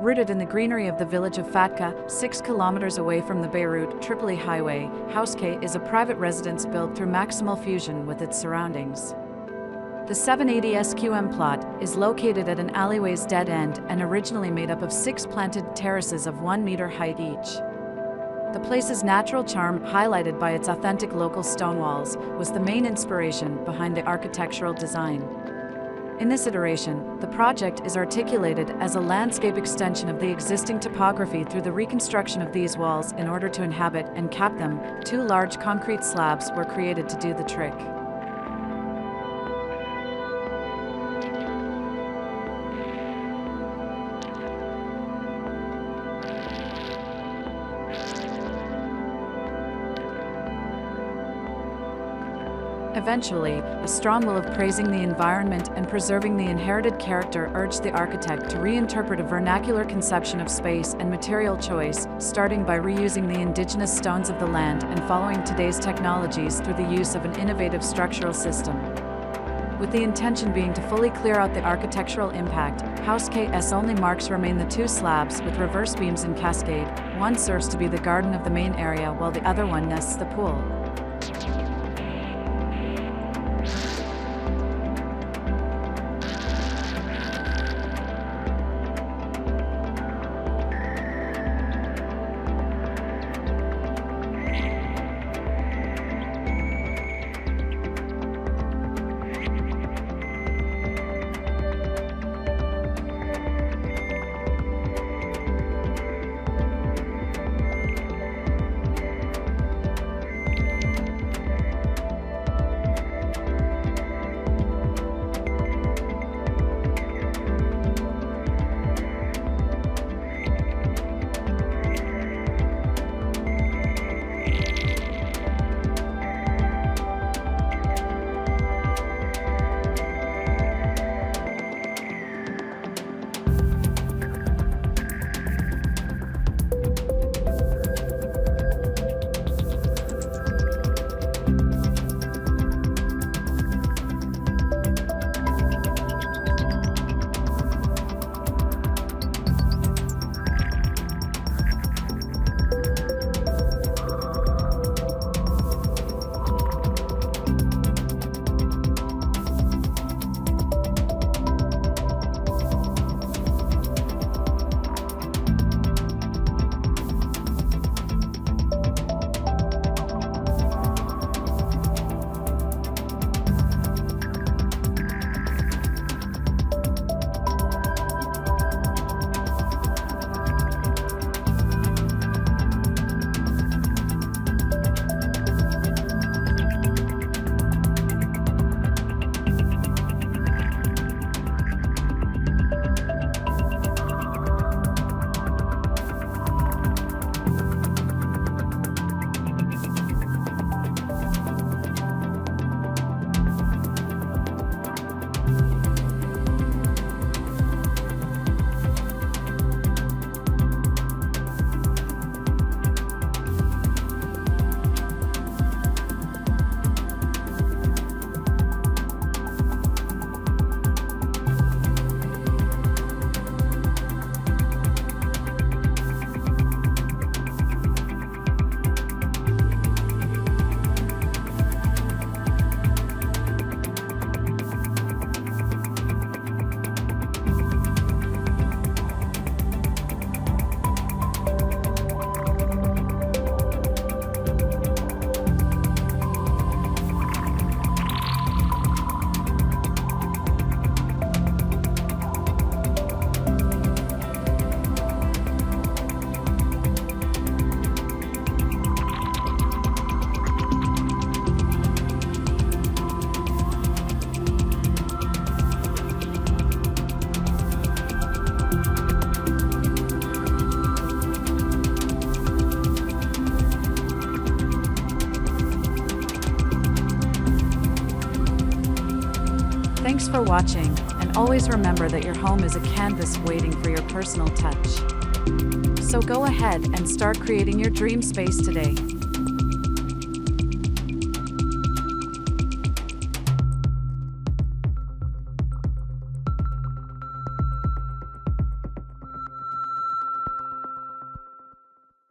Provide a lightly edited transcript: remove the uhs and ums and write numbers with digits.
Rooted in the greenery of the village of Fatqa, 6 kilometers away from the Beirut Tripoli Highway, Choucair is a private residence built through maximal fusion with its surroundings. The 780 SQM plot is located at an alleyway's dead end and originally made up of 6 planted terraces of 1 meter height each. The place's natural charm, highlighted by its authentic local stonewalls, was the main inspiration behind the architectural design. In this iteration, the project is articulated as a landscape extension of the existing topography through the reconstruction of these walls in order to inhabit and cap them. 2 large concrete slabs were created to do the trick. Eventually, a strong will of praising the environment and preserving the inherited character urged the architect to reinterpret a vernacular conception of space and material choice, starting by reusing the indigenous stones of the land and following today's technologies through the use of an innovative structural system. With the intention being to fully clear out the architectural impact, Choucair's only marks remain the 2 slabs with reverse beams in cascade. One serves to be the garden of the main area while the other one nests the pool. Thanks for watching, and always remember that your home is a canvas waiting for your personal touch. So go ahead and start creating your dream space today.